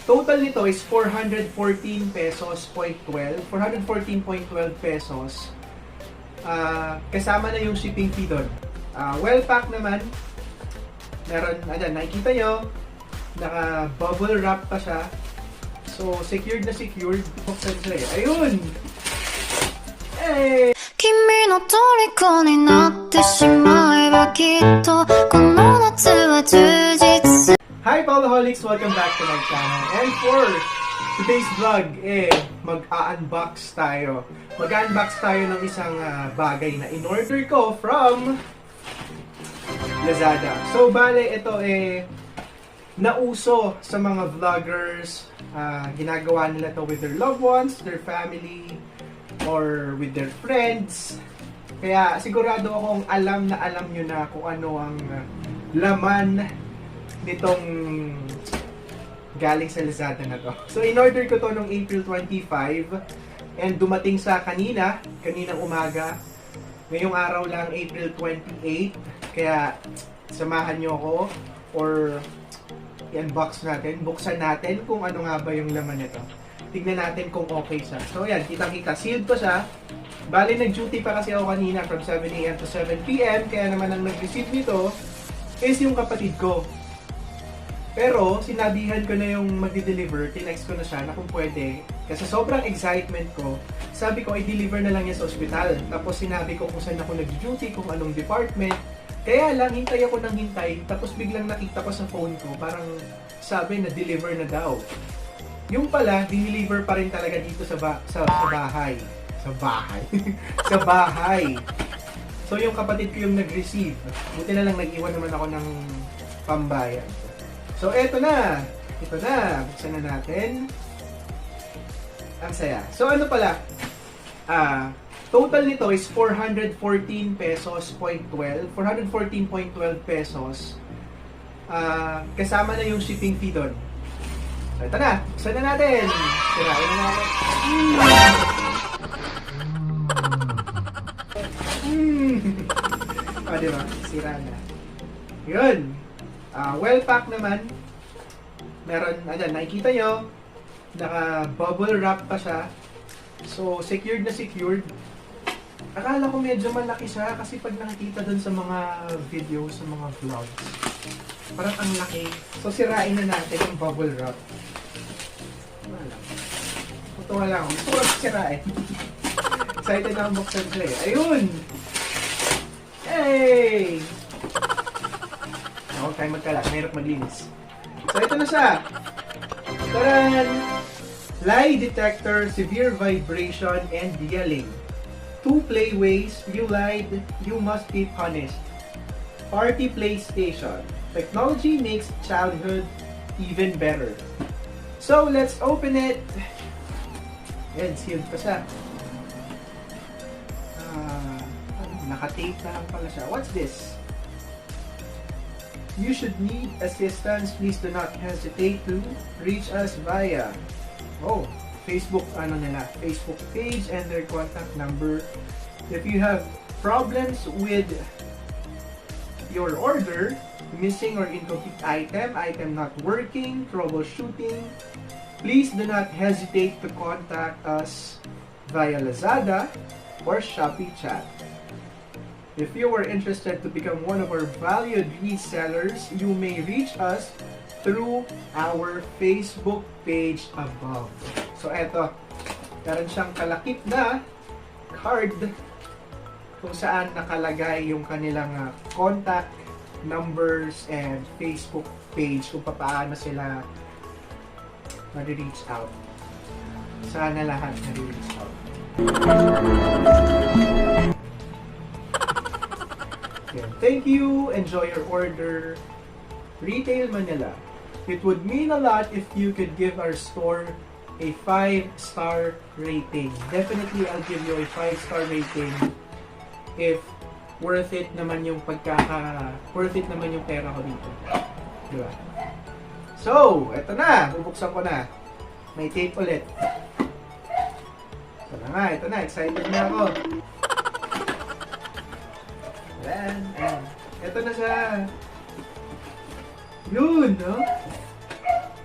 Total nito is 414 pesos, 414.12 pesos. Kasama na yung shipping fee doon. Well packed naman. Meron, nakikita nyo, naka bubble wrap pa siya. So, secured na secured. Buksan siya eh. Ayun! Hey! 君の虜になってしまえばきっとこの夏は充実する Hi Paoloholics! Welcome back to my channel. And for today's vlog, mag-unbox tayo. Mag-unbox tayo ng isang bagay na in-order ko from Lazada. So, bale, ito nauso sa mga vloggers. Ginagawa nila to with their loved ones, their family, or with their friends. Kaya sigurado akong alam nyo na kung ano ang laman nitong galing sa Lazada na to. So, in-order ko to noong April 25 and dumating sa kaninang umaga. Ngayong araw lang, April 28. Kaya, samahan nyo ako or i-unbox natin, buksan natin kung ano nga ba yung laman nito. Tignan natin kung okay siya. So, yan, kitang-kita. Sealed pa siya. Bali, nag-duty pa kasi ako kanina from 7 AM to 7 PM. Kaya naman ang nag-receive nito is yung kapatid ko. Pero, sinabihan ko na yung mag-deliver, tinext ko na siya na kung pwede. Kasi sobrang excitement ko, sabi ko, i-deliver na lang yan sa ospital. Tapos sinabi ko kung saan ako nag-duty, kung anong department. Kaya lang, hintay ako ng hintay. Tapos biglang nakita ko sa phone ko, parang sabi na deliver na daw. Yung pala, dineliver pa rin talaga dito sa bahay. Sa bahay? Sa bahay. So, yung kapatid ko yung nag-receive. Buti na lang nag-iwan naman ako ng pambayan. So, eto na. Ito na. Buksan na natin. Ang saya. So, ano pala? Total nito is 414 pesos, 414.12 pesos. Kasama na yung shipping fee doon. So, ito na. Buksan na natin. Sirain na natin. Diba? Sira na. Yun. Well packed naman. Meron, nakikita nyo, naka bubble wrap pa siya. So, secured na secured. Akala ko medyo malaki siya kasi pag nakikita dun sa mga videos, sa mga vlogs, parang ang laki. So, sirain na natin yung bubble wrap. Tutuwa lang. Gusto ko lang sirain. Excited na ang buksan siya eh. Ayun! Hey! Huwag tayo magkalat. Mahirap maglinis. So, ito na siya. Taran! Lie detector, severe vibration, and yelling. 2 playways. You lied. You must be punished. Party PlayStation. Technology makes childhood even better. So, let's open it. Yan, sealed pa siya. Naka-tape na lang pala siya. What's this? You should need assistance. Please do not hesitate to reach us via Facebook Facebook page and their contact number. If you have problems with your order, missing or incomplete item not working, troubleshooting, please do not hesitate to contact us via Lazada or Shopee chat. If you are interested to become one of our valued resellers, you may reach us through our Facebook page above. So, eto. Meron siyang kalakip na card kung saan nakalagay yung kanilang contact numbers and Facebook page kung paano sila ma-reach out. Sana lahat ma-reach out. Thank you. Enjoy your order. Retail Manila. It would mean a lot if you could give our store a 5-star rating. Definitely, I'll give you a 5-star rating if worth it naman yung worth it naman yung pera ko dito. Diba? So, eto na. Bubuksan ko na. May tape ulit. Ito na. Excited na ako. Ayan. Ito na siya. Yun, no?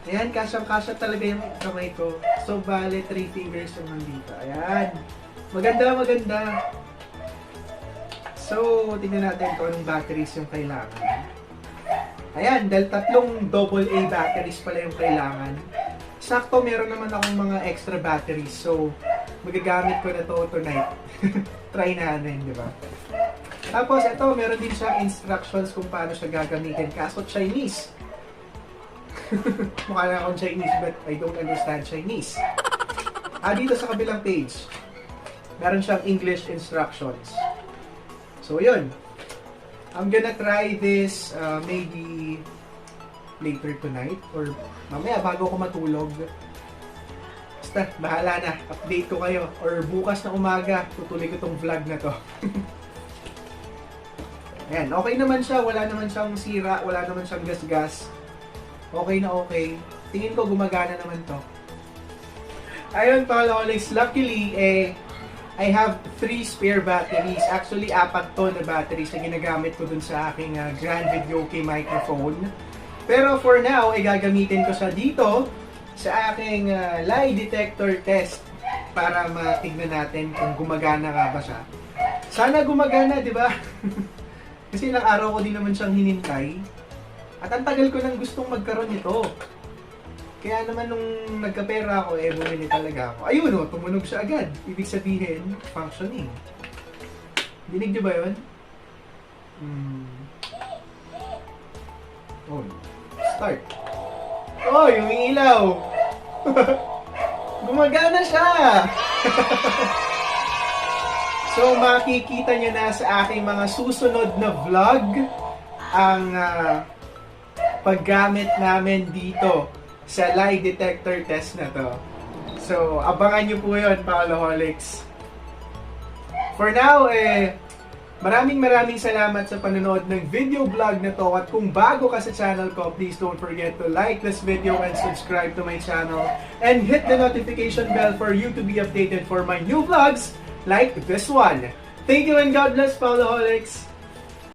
Ayan, kasyang-kasya talaga yung kamay ko. So, bale, 3 fingers yung nandito. Ayan. Maganda. So, tingnan natin kung anong batteries yung kailangan. Ayan, dahil 3 AA batteries pala yung kailangan. Sakto, meron naman akong mga extra batteries. So, magagamit ko na to tonight. Try natin, di ba? Tapos, ito, meron din siyang instructions kung paano siya gagamitin. Kaso, Chinese. Mukha na akong Chinese, but I don't understand Chinese. Dito sa kabilang page, meron siyang English instructions. So, yun. I'm gonna try this maybe later tonight or mamaya bago ako matulog. Basta, bahala na. Update ko kayo. Or bukas na umaga, tutuloy ko tong vlog na to. Ayan, okay naman siya. Wala naman siyang sira. Wala naman siyang gas-gas. Okay na okay. Tingin ko gumagana naman to. Ayun, Paoloholics. Luckily, I have 3 spare batteries. Actually, 4 to na batteries na ginagamit ko dun sa aking Grand Videoke microphone. Pero for now, gagamitin ko siya dito sa aking lie detector test para matignan natin kung gumagana nga ba siya. Sana gumagana, di ba? Kasi ilang araw ko din naman siyang hinintay. At ang tagal ko nang gustong magkaroon nito. Kaya naman nung nagkapera ako, bumili talaga ako. Ayun o, tumunog siya agad. Ibig sabihin, functioning. Dinig niyo ba yun? Oh, start. Oh, yung ilaw. Gumagana siya. So, makikita nyo na sa aking mga susunod na vlog ang paggamit namin dito sa lie detector test na to. So, abangan nyo po yun, Paoloholics. For now, maraming salamat sa panonood ng video vlog na to. At kung bago ka sa channel ko, please don't forget to like this video and subscribe to my channel. And hit the notification bell for you to be updated for my new vlogs like this one. Thank you and God bless, Paoloholics!